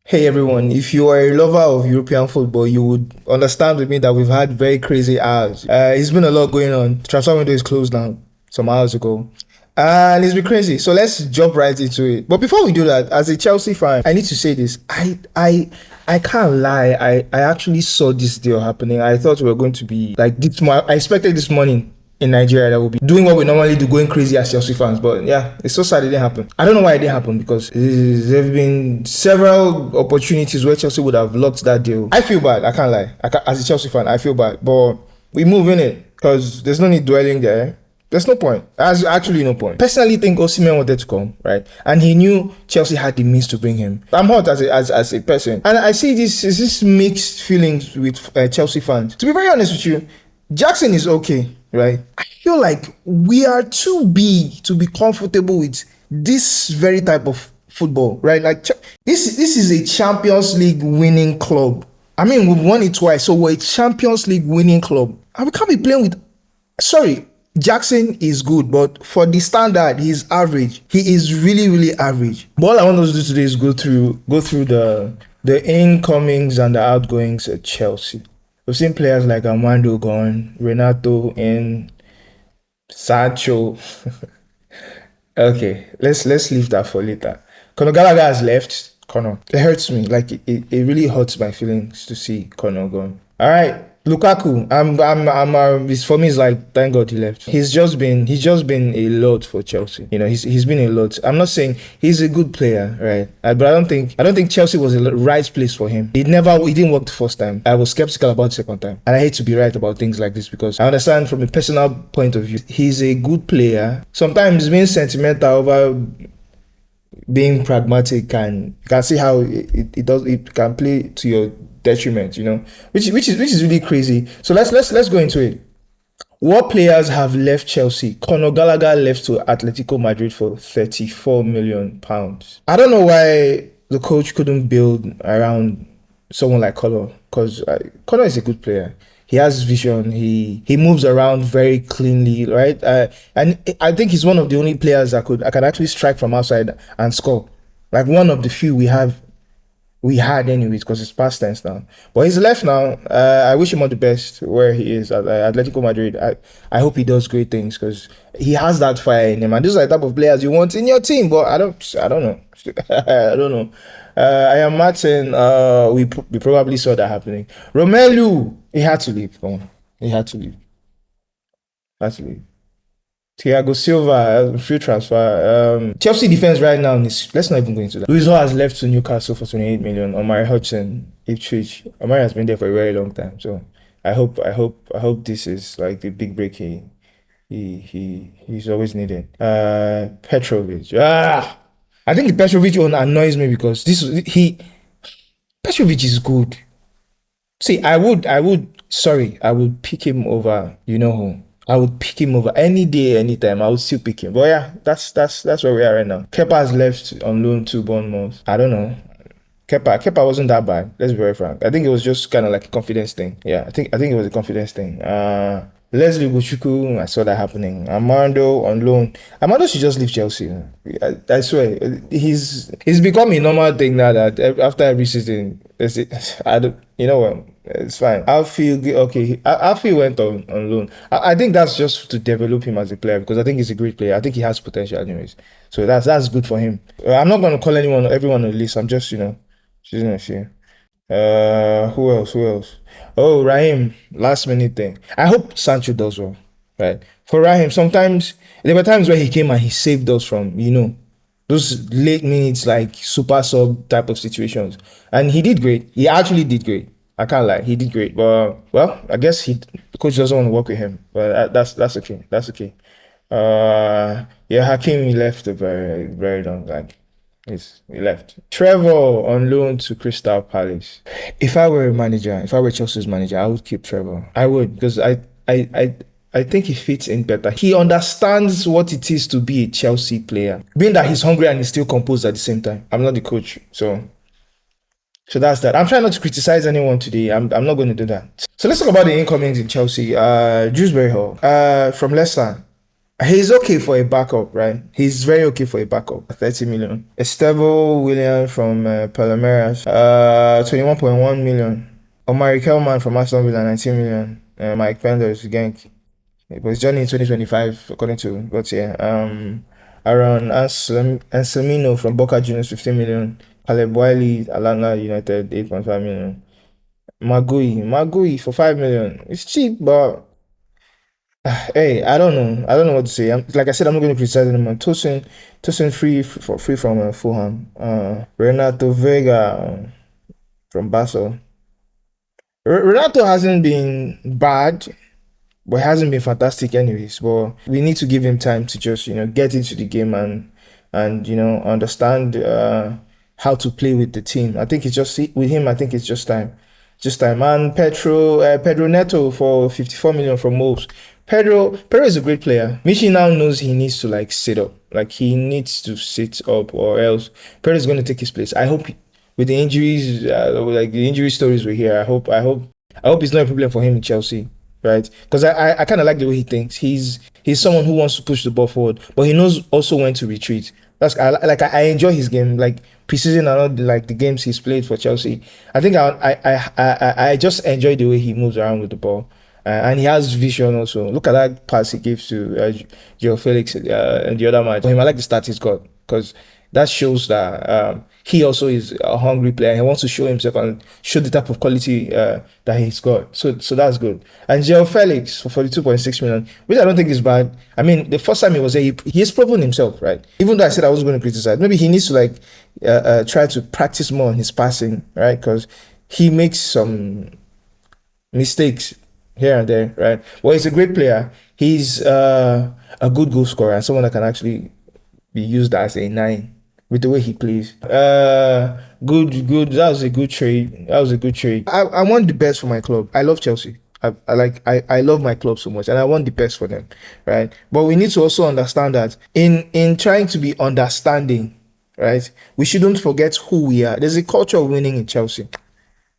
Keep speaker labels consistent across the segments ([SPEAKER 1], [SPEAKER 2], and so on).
[SPEAKER 1] Hey everyone, if you are a lover of European football, you would understand with me that we've had very crazy hours. It's been a lot going on. Transfer window is closed now some hours ago. And it's been crazy. So let's jump right into it. But before we do that, as a Chelsea fan, I need to say this. I can't lie. I actually saw this deal happening. I thought we were going to be like this. I expected this morning in Nigeria that will be doing what we normally do, going crazy as Chelsea fans. But yeah, it's so sad it didn't happen. I don't know why it didn't happen because there have been several opportunities where Chelsea would have locked that deal. I feel bad. I can't lie. As a Chelsea fan, I feel bad. But we move in it because there's no need dwelling there. There's no point. There's actually no point. Personally, think Osimhen wanted to come, right? And he knew Chelsea had the means to bring him. I'm hot as a person, and I see this mixed feelings with Chelsea fans. To be very honest with you, Jackson is okay, right? I feel like we are too big to be comfortable with this very type of football, right? Like this is a Champions League winning club. I mean, we've won it twice, so we're a Champions League winning club, and we can't be playing with. Sorry, Jackson is good, but for the standard, he's average. He is really, really average. But all I want us to do today is go through the incomings and the outgoings at Chelsea. We've seen players like Armando gone, Renato in, Sancho. Okay, let's leave that for later. Conor Gallagher has left. Conor, it hurts me. Like it really hurts my feelings to see Conor gone. All right, Lukaku. For me, it's like thank God he left. He's just been a lot for Chelsea. You know, he's been a lot. I'm not saying he's a good player, right? But I don't think Chelsea was the right place for him. He didn't work the first time. I was skeptical about the second time, and I hate to be right about things like this because I understand from a personal point of view, he's a good player. Sometimes being sentimental over being pragmatic and you can see how it can play to your detriment, you know, which is really crazy. So let's go into it. What players have left Chelsea? Conor Gallagher left to Atletico Madrid for £34 million. I don't know why the coach couldn't build around someone like Conor because Conor is a good player. He has vision. He moves around very cleanly, right? And I think he's one of the only players I can actually strike from outside and score. Like one of the few we had anyways, because it's past tense now. But he's left now. I wish him all the best where he is at Atletico Madrid. I hope he does great things because he has that fire in him. And these are the type of players you want in your team. But I don't know. I don't know. I am Martin. We probably saw that happening. Romelu, he had to leave. Come on. He had to leave. Had to leave. Thiago Silva, free transfer. Chelsea defense right now is, let's not even go into that. Luis Hall has left to Newcastle for 28 million. Omari Hudson, Ipswich. Omari has been there for a very long time. So I hope this is like the big break he's always needed. Petrovic. I think the Petrovic one annoys me because Petrovic is good. See, I would pick him over, you know who. I would pick him over any day, anytime. I would still pick him. But yeah, that's where we are right now. Kepa has left on loan to Bournemouth. I don't know. Kepa wasn't that bad. Let's be very frank. I think it was just kind of like a confidence thing. Yeah, I think it was a confidence thing. Leslie Buchuku, I saw that happening. Armando on loan. Armando should just leave Chelsea. I swear, he's become a normal thing now that after every season, I don't. You know what? It's fine. Alfie went on loan. I think that's just to develop him as a player because I think he's a great player. I think he has potential, anyways. So that's good for him. I'm not gonna call everyone on the list. I'm just choosing a few. Who else? Oh, Raheem, last minute thing. I hope Sancho does well, right? For Raheem, sometimes there were times where he came and he saved us from, those late minutes like super sub type of situations, and he did great. He actually did great. I can't lie, he did great. But well, I guess the coach doesn't want to work with him, but that's okay. That's okay. Yeah, Hakim left a very very long like. He left. Trevor on loan to Crystal Palace. If I were Chelsea's manager, I would keep Trevor. I would because I think he fits in better. He understands what it is to be a Chelsea player. Being that he's hungry and he's still composed at the same time. I'm not the coach, so that's that. I'm trying not to criticize anyone today. I'm not going to do that. So let's talk about the incomings in Chelsea. Dewsbury Hall from Leicester. He's okay for a backup, right? He's very okay for a backup. 30 million. Estevao William from Palmeiras, 21.1 million. Omari Kelman from Aston Villa, 19 million. Mike Penders, Genk. It was journey in 2025, according to what's here. Aaron Anselmino from Boca Juniors, 15 million. Caleb Wiley, Atlanta United, 8.5 million. Magui for 5 million. It's cheap, but hey, I don't know. I don't know what to say. Like I said, I'm not going to criticize anymore. Tosin free from Fulham. Renato Vega from Basel. Renato hasn't been bad, but it hasn't been fantastic anyways. But we need to give him time to just get into the game and understand how to play with the team. I think it's just with him. I think it's just time. And Pedro Neto for 54 million from Wolves. Pedro is a great player. Michi now knows he needs to like sit up, like he needs to sit up, or else Pedro is going to take his place. I hope with the injuries, like the injury stories we hear, I hope it's not a problem for him in Chelsea, right? Because I kind of like the way he thinks. He's someone who wants to push the ball forward, but he knows also when to retreat. I enjoy his game, like preseason and all like the games he's played for Chelsea. I think I just enjoy the way he moves around with the ball. And he has vision also. Look at that pass he gives to Joe Felix in the other match. For him, I like the stats he's got because that shows that he also is a hungry player. He wants to show himself and show the type of quality that he's got. So that's good. And Joe Felix for 42.6 million, which I don't think is bad. I mean, the first time he was there, he has proven himself, right? Even though I said I wasn't going to criticize, maybe he needs to like try to practice more on his passing, right? Because he makes some mistakes here and there, right? Well, he's a great player. He's a good goal scorer and someone that can actually be used as a nine with the way he plays. Good. That was a good trade. That was a good trade. I want the best for my club. I love Chelsea. I love my club so much and I want the best for them, right? But we need to also understand that in trying to be understanding, right? We shouldn't forget who we are. There's a culture of winning in Chelsea,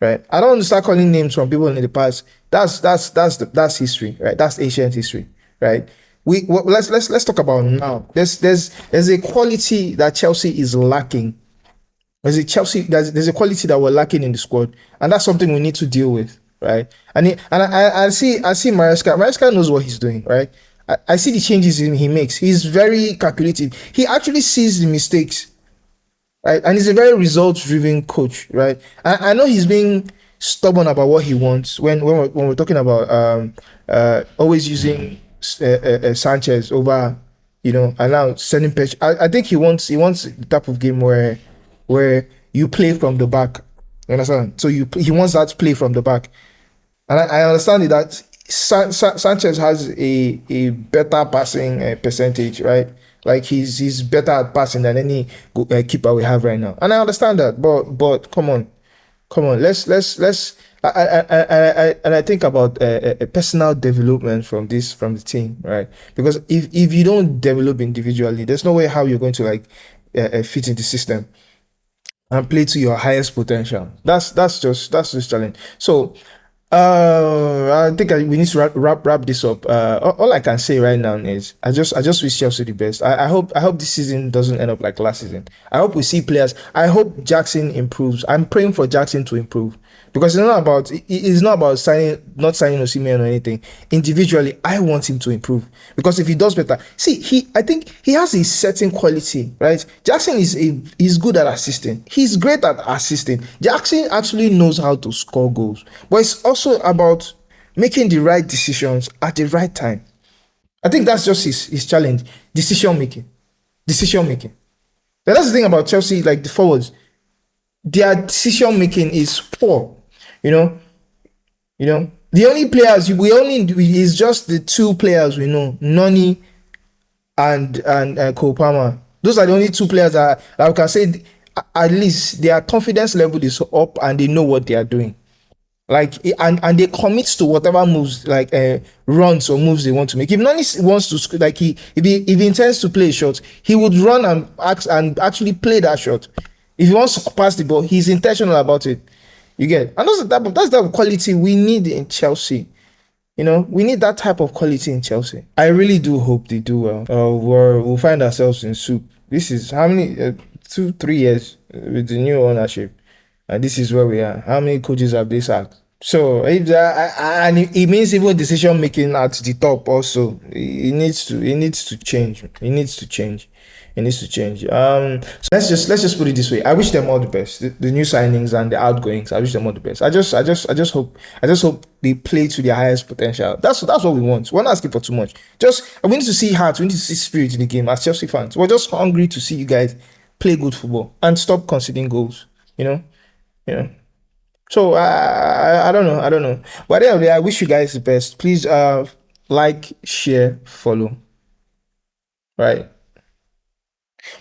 [SPEAKER 1] right? I don't want to start calling names from people in the past. That's history, right? That's ancient history, right? Let's talk about now. There's a quality that Chelsea is lacking. There's a quality that we're lacking in the squad, and that's something we need to deal with, right? I see Maresca. Maresca knows what he's doing, right? I see the changes he makes. He's very calculative. He actually sees the mistakes, right? And he's a very results-driven coach, right? I know he's being stubborn about what he wants when we're talking about always using Sanchez over, and now sending pitch. I think he wants the type of game where you play from the back. You understand? So he wants that play from the back, and I understand that Sanchez has a better passing percentage, right? Like he's better at passing than any keeper we have right now, and I understand that. But come on. Let's. And I think about a personal development from the team, right? Because if you don't develop individually, there's no way how you're going to like fit in the system and play to your highest potential. That's just challenge. So I think we need to wrap this up. All I can say right now is I just wish Chelsea the best. I hope this season doesn't end up like last season. I hope we see players. I hope Jackson improves. I'm praying for Jackson to improve because it's not about not signing Osimhen or anything. Individually, I want him to improve because if he does better, see, I think he has a certain quality, right? Jackson is good at assisting. He's great at assisting. Jackson actually knows how to score goals, but it's also about making the right decisions at the right time. I think that's just his challenge. Decision making. Decision making. But that's the thing about Chelsea, like the forwards. Their decision making is poor. You know, the only players is just the two players we know, Noni and Cole Palmer. Those are the only two players that we can say at least their confidence level is up and they know what they are doing. Like and they commit to whatever moves like runs or moves they want to make. If Nani wants to like if he intends to play a shot, he would run and actually play that shot. If he wants to pass the ball, he's intentional about it. You get, and that's the type of quality we need in Chelsea. We need that type of quality in Chelsea. I really do hope they do well. We'll find ourselves in soup. This is how many 2, 3 years with the new ownership, and this is where we are. How many coaches have they sacked? So if and it means even decision making at the top also it needs to change. It needs to change. It needs to change. So let's just put it this way. I wish them all the best. The new signings and the outgoings. I wish them all the best. I just hope they play to their highest potential. That's what we want. We're not asking for too much. Just we need to see heart. We need to see spirit in the game as Chelsea fans. We're just hungry to see you guys play good football and stop conceding goals. You know. You know. So I don't know. I don't know. But anyway, I wish you guys the best. Please like, share, follow. Right.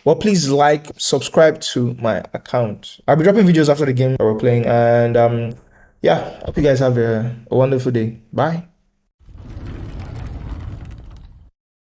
[SPEAKER 1] Well, please like, subscribe to my account. I'll be dropping videos after the game that we're playing. And yeah, I hope you guys have a wonderful day. Bye.